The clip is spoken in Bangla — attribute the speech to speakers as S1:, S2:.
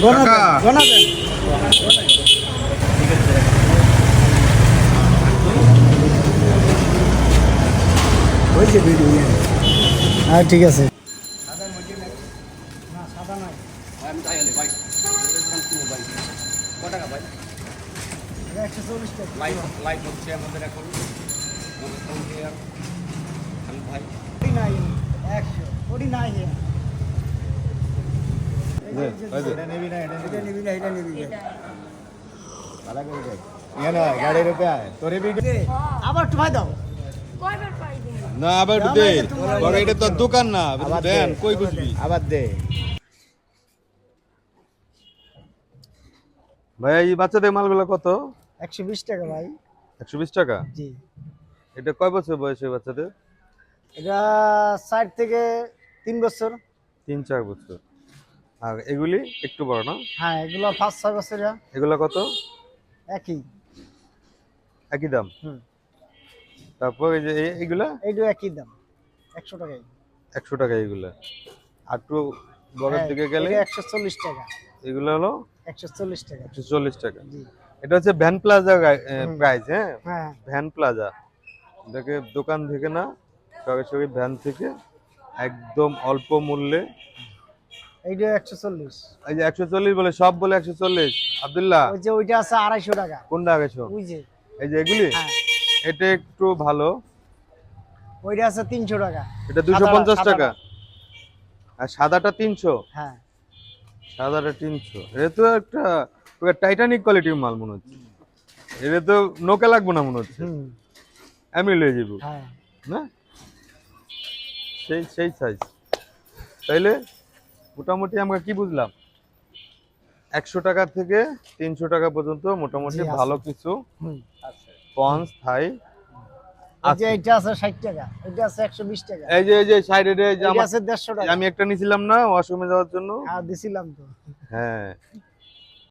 S1: গোনা দেন। হয়েছে ভিডিও। হ্যাঁ ঠিক আছে। না সাদা নাই।
S2: আমি তাই হলে ভাই ভাই কত টাকা ভাই?
S1: 140 টাকা।
S2: লাইভ হচ্ছে আমাদের এখন আমাদের সঙ্গে আমি ভাই
S1: ওই নাই 100 ওই নাই
S3: এটা নিবি না এটা
S1: এটা নিবি না এটা নিবি না
S3: ভালো করে দেখ ইয়ানা গাড়ি রুপে আয় তোরে বি
S1: আবার একটু ভাই দাও
S4: কয়বার পাই দিন
S3: না আবার দে তোরে এটা তো দোকান না দেন কই বুঝবি
S2: আবার দে
S3: ভাই এই বাচ্চাদের মালগুলো কত
S1: 120 টাকা ভাই।
S3: 120 টাকা
S1: জি
S3: এটা কয় বছর বয়সে বাচ্চাদের
S1: এটা 4 থেকে 3 বছর।
S3: 3-4 বছর আর এগুলি একটু বড় না
S1: হ্যাঁ এগুলো 5-6 বছরের
S3: এগুলো কত
S1: একই।
S3: একই দাম
S1: হুম
S3: তারপর এই যে এইগুলা
S1: এইটা একই দাম 100 টাকাই।
S3: 100 টাকা এইগুলা আর একটু বড়ের
S1: হ্যাঁ,
S3: দিকে গেলে
S1: এটা 140 টাকা।
S3: এগুলো হলো
S1: 140 টাকা।
S3: 140 টাকা
S1: জি
S3: এটা হচ্ছে ভ্যান প্লাজা প্রাইস হ্যাঁ
S1: হ্যাঁ
S3: ভ্যান প্লাজা এটাকে দোকান থেকে না সরাসরি ভ্যান থেকে একদম অল্প মূল্যে
S1: এইটা 140।
S3: এই যে 140 বলে সব বলে 140 আব্দুল্লাহ
S1: ওই যে ওইটা আছে 250 টাকা।
S3: কোনটা আগেছো
S1: ওই যে
S3: এই যে এগুলি
S1: হ্যাঁ
S3: এটা একটু ভালো
S1: ওইটা আছে 300 টাকা।
S3: এটা 250
S1: সাদাটা।
S3: টাকা আর সাদাটা 300
S1: হ্যাঁ
S3: সাদাটা 300 এটা তো একটা পুরো টাইটানিক কোয়ালিটির মাল মনে হচ্ছে এটা তো নোকে লাগবে না মনে হচ্ছে
S1: হুম
S3: আমি লয়ে যাব
S1: হ্যাঁ
S3: না সেই সেই সাইজ তাইলে মোটামুটি আমরা কি বুঝলাম 100 টাকা থেকে 300 টাকা পর্যন্ত মোটামুটি
S1: জি, আছে।
S3: ভালো কিছু
S1: হুম
S3: পন্স থাই
S1: এই যে এইটা আছে 60 টাকা। এটা আছে 120 টাকা।
S3: এই যে সাইডে যে
S1: এটা আছে 150 টাকা।
S3: আমি একটা নিছিলাম না ওয়াশরুমে যাওয়ার জন্য
S1: হ্যাঁ দিছিলাম তো।
S3: হ্যাঁ